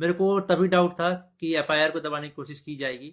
मेरे को तभी डाउट था कि एफआईआर को दबाने की कोशिश की जाएगी,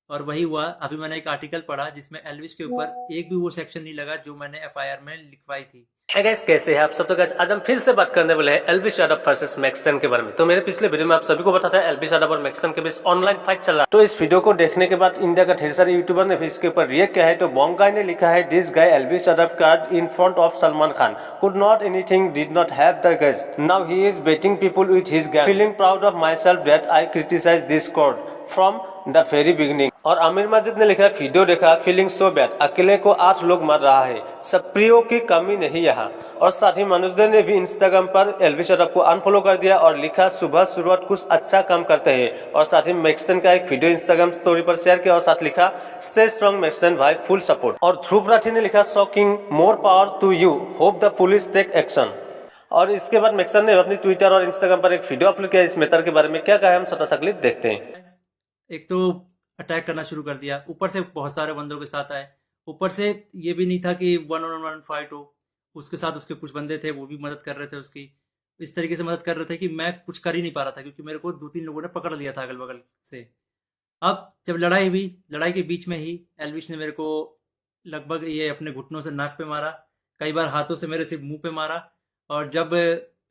और वही हुआ। अभी मैंने एक आर्टिकल पढ़ा जिसमें एल्विश के ऊपर एक भी वो सेक्शन नहीं लगा जो मैंने एफआईआर में लिखवाई थी। है गाइस, कैसे हैं आप सब। तो गाइस आज हम फिर से बात करने वाले हैं एलविश यादव वर्सेस मैक्सटन के बारे में। तो मेरे पिछले वीडियो में आप सभी को बताया था एलविश यादव और मैक्सटन के बीच ऑनलाइन फाइट चल रहा है। तो इस वीडियो को देखने के बाद इंडिया का ढेर सारे यूट्यूबर ने भी इसके ऊपर रिएक्ट किया है। तो बॉन्ग गाय ने लिखा है, this guy Elvish Yadav card in front of Salman Khan could not anything, did not have the guts, now he is betting people with his gang, feeling proud of myself that I criticise this code from the very beginning. और आमिर मस्जिद ने लिखा, video देखा, feeling so bad, अकेले को 8 लोग मार रहा है, सप्रियों की कमी नहीं यहाँ। और साथ ही मनोज दे ने भी इंस्टाग्राम पर एलविश यादव को अनफॉलो कर दिया और लिखा, सुबह शुरुआत कुछ अच्छा काम करते हैं। और साथ ही मैक्सटन का एक वीडियो इंस्टाग्राम स्टोरी पर शेयर किया और साथ लिखा, स्टे स्ट्रॉन्ग मैक्सटन भाई, फुल सपोर्ट। और ध्रुव राठी ने लिखा, shocking, more power to you, hope the police take action. और इसके बाद मैक्सटन ने अपनी ट्विटर और इंस्टाग्राम पर एक वीडियो अपलोड किया। इस मैटर के बारे में क्या कहा है, हम छोटा सा क्लिप देखते हैं। एक तो अटैक करना शुरू कर दिया, ऊपर से बहुत सारे बंदों के साथ आए। ऊपर से ये भी नहीं था कि 1-on-1 फाइट हो, उसके साथ उसके कुछ बंदे थे, वो भी मदद कर रहे थे उसकी। इस तरीके से मदद कर रहे थे कि मैं कुछ कर ही नहीं पा रहा था, क्योंकि मेरे को 2-3 लोगों ने पकड़ लिया था अगल बगल से। अब जब लड़ाई हुई, लड़ाई के बीच में ही एल्विश ने मेरे को लगभग ये अपने घुटनों से नाक पे मारा, कई बार हाथों से मेरे सिर्फ मुंह पे मारा। और जब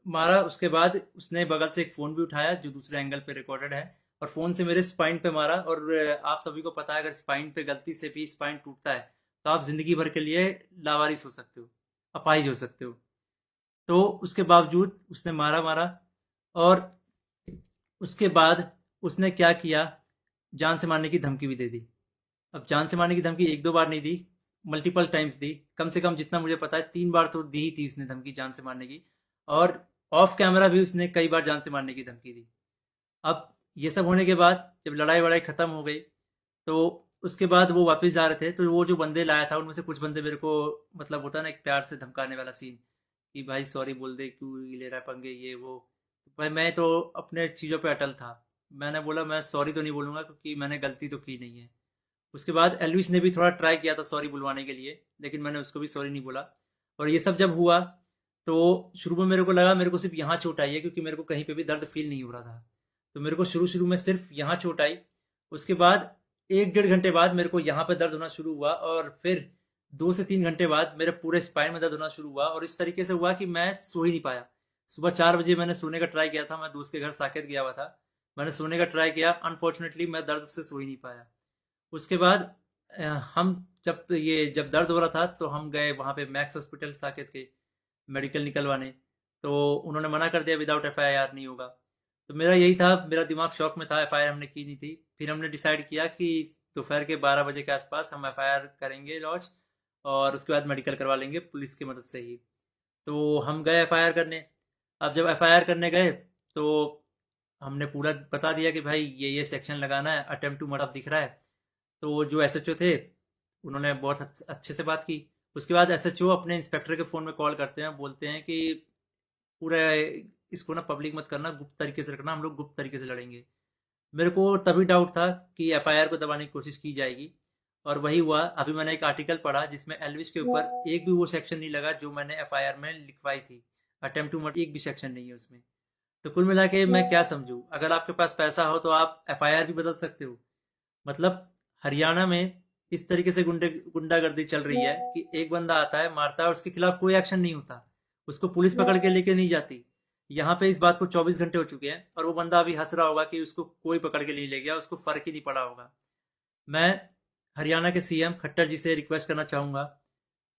मारा उसके बाद उसने बगल से एक फ़ोन भी उठाया जो दूसरे एंगल पे रिकॉर्डेड है, और फ़ोन से मेरे स्पाइन पे मारा। और आप सभी को पता है, अगर स्पाइन पे गलती से भी स्पाइन टूटता है तो आप ज़िंदगी भर के लिए लावारिस हो सकते हो, अपाहिज हो सकते हो। तो उसके बावजूद उसने मारा मारा, और उसके बाद उसने क्या किया, जान से मारने की धमकी भी दे दी। अब जान से मारने की धमकी एक दो बार नहीं दी, मल्टीपल टाइम्स दी। कम से कम जितना मुझे पता है 3 बार तो दी ही थी उसने धमकी जान से मारने की। और ऑफ कैमरा भी उसने कई बार जान से मारने की धमकी दी। अब ये सब होने के बाद जब लड़ाई वड़ाई खत्म हो गई, तो उसके बाद वो वापस जा रहे थे, तो वो जो बंदे लाया था उनमें से कुछ बंदे मेरे को, मतलब होता है ना एक प्यार से धमकाने वाला सीन, कि भाई सॉरी बोल दे, क्यों ले रहा है पंगे, ये वो। भाई मैं तो अपने चीज़ों पे अटल था। मैंने बोला मैं सॉरी तो नहीं बोलूँगा, क्योंकि मैंने गलती तो की नहीं है। उसके बाद एल्विश ने भी थोड़ा ट्राई किया था सॉरी बुलवाने के लिए, लेकिन मैंने उसको भी सॉरी नहीं बोला। और ये सब जब हुआ, तो शुरू में मेरे को लगा मेरे को सिर्फ यहाँ चोट आई है, क्योंकि मेरे को कहीं पे भी दर्द फील नहीं हो रहा था। तो मेरे को शुरू शुरू में सिर्फ यहाँ चोट आई। उसके बाद 1-1.5 घंटे बाद मेरे को यहाँ पे दर्द होना शुरू हुआ, और फिर 2 से 3 घंटे बाद मेरे पूरे स्पाइन में दर्द होना शुरू हुआ। और इस तरीके से हुआ कि मैं सो ही नहीं पाया। सुबह 4 बजे मैंने सोने का ट्राई किया था, मैं दोस्त के घर साकेत गया हुआ था, मैंने सोने का ट्राई किया, अनफॉर्चुनेटली मैं दर्द से सो ही नहीं पाया। उसके बाद हम जब दर्द हो रहा था तो हम गए वहाँ पे मैक्स हॉस्पिटल साकेत के, मेडिकल निकलवाने। तो उन्होंने मना कर दिया, विदाउट एफआईआर नहीं होगा। तो मेरा यही था, मेरा दिमाग शॉक में था, एफआईआर हमने की नहीं थी। फिर हमने डिसाइड किया कि दोपहर के 12 बजे के आसपास हम एफआईआर करेंगे लॉन्च, और उसके बाद मेडिकल करवा लेंगे पुलिस की मदद से ही। तो हम गए एफआईआर करने। अब जब एफआईआर करने गए, तो हमने पूरा बता दिया कि भाई ये सेक्शन लगाना है, अटेम्प्ट टू मर्डर दिख रहा है। तो जो एसएचओ थे उन्होंने बहुत अच्छे से बात की। उसके बाद एसएचओ अपने इंस्पेक्टर के फ़ोन में कॉल करते हैं, बोलते हैं कि पूरा इसको ना पब्लिक मत करना, गुप्त तरीके से रखना, हम लोग गुप्त तरीके से लड़ेंगे। मेरे को तभी डाउट था कि एफआईआर को दबाने की कोशिश की जाएगी, और वही हुआ। अभी मैंने एक आर्टिकल पढ़ा जिसमें एल्विश के ऊपर एक भी वो सेक्शन नहीं लगा जो मैंने एफआईआर में लिखवाई थी। अटेम्प्ट टू मर्डर एक भी सेक्शन नहीं है उसमें। तो कुल मिला के मैं क्या समझूं, अगर आपके पास पैसा हो तो आप एफआईआर भी बदल सकते हो। मतलब हरियाणा में इस तरीके से गुंडागर्दी चल रही है कि एक बंदा आता है, मारता है, और उसके खिलाफ कोई एक्शन नहीं होता, उसको पुलिस पकड़ के लेके नहीं जाती। यहाँ पे इस बात को 24 घंटे हो चुके हैं, और वो बंदा अभी हंस रहा होगा कि उसको कोई पकड़ के नहीं ले गया, उसको फर्क ही नहीं पड़ा होगा। मैं हरियाणा के सीएम खट्टर जी से रिक्वेस्ट करना चाहूंगा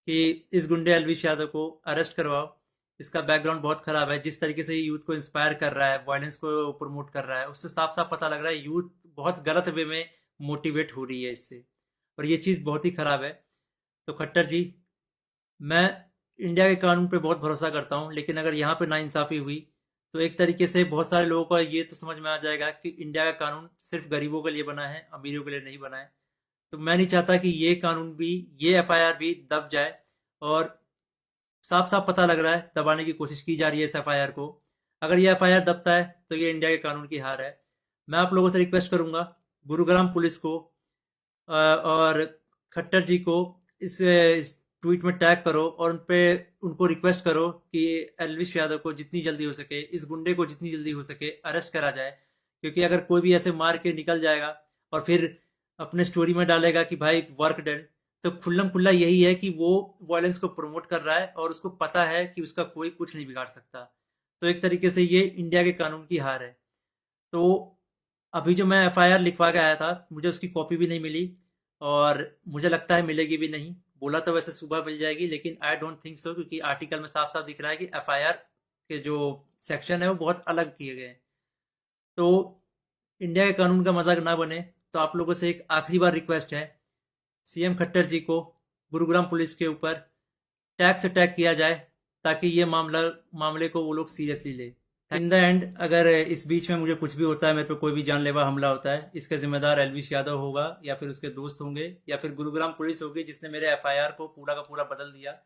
कि इस गुंडे एलविश यादव को अरेस्ट करवाओ। इसका बैकग्राउंड बहुत खराब है, जिस तरीके से ये यूथ को इंस्पायर कर रहा है, वायलेंस को प्रमोट कर रहा है, उससे साफ साफ पता लग रहा है यूथ बहुत गलत वे में मोटिवेट हो रही है इससे, और ये चीज़ बहुत ही खराब है। तो खट्टर जी, मैं इंडिया के कानून पे बहुत भरोसा करता हूँ, लेकिन अगर यहाँ पे नाइंसाफ़ी हुई तो एक तरीके से बहुत सारे लोगों को ये तो समझ में आ जाएगा कि इंडिया का कानून सिर्फ गरीबों के लिए बना है, अमीरों के लिए नहीं बना है। तो मैं नहीं चाहता कि ये कानून भी, ये एफआईआर भी दब जाए। और साफ साफ पता लग रहा है दबाने की कोशिश की जा रही है इस एफआईआर को। अगर ये एफआईआर दबता है तो ये इंडिया के कानून की हार है। मैं आप लोगों से रिक्वेस्ट करूंगा, गुरुग्राम पुलिस को और खट्टर जी को इस ट्वीट में टैग करो, और उन पे उनको रिक्वेस्ट करो कि एल्विश यादव को जितनी जल्दी हो सके, इस गुंडे को जितनी जल्दी हो सके अरेस्ट करा जाए। क्योंकि अगर कोई भी ऐसे मार के निकल जाएगा और फिर अपने स्टोरी में डालेगा कि भाई वर्क डन, तो खुल्लम खुल्ला यही है कि वो वायलेंस को प्रमोट कर रहा है और उसको पता है कि उसका कोई कुछ नहीं बिगाड़ सकता। तो एक तरीके से ये इंडिया के कानून की हार है। तो अभी जो मैं एफआईआर लिखवा के आया था, मुझे उसकी कॉपी भी नहीं मिली और मुझे लगता है मिलेगी भी नहीं। बोला तो वैसे सुबह मिल जाएगी, लेकिन आई डोंट थिंक सो, क्योंकि आर्टिकल में साफ साफ दिख रहा है कि एफआईआर के जो सेक्शन है वो बहुत अलग किए गए हैं। तो इंडिया के कानून का मजाक ना बने, तो आप लोगों से एक आखिरी बार रिक्वेस्ट है, सीएम खट्टर जी को गुरुग्राम पुलिस के ऊपर टैक्स अटैक किया जाए, ताकि ये मामले को वो लोग सीरियसली ले। इन द एंड अगर इस बीच में मुझे कुछ भी होता है, मेरे पे कोई भी जानलेवा हमला होता है, इसका जिम्मेदार एलविश यादव होगा, या फिर उसके दोस्त होंगे, या फिर गुरुग्राम पुलिस होगी जिसने मेरे एफआईआर को पूरा का पूरा बदल दिया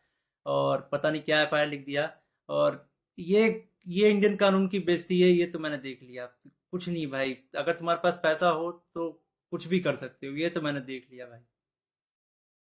और पता नहीं क्या एफआईआर लिख दिया। और ये ये इंडियन कानून की बेइज्जती है, ये तो मैंने देख लिया। कुछ नहीं भाई, अगर तुम्हारे पास पैसा हो तो कुछ भी कर सकते हो, ये तो मैंने देख लिया भाई।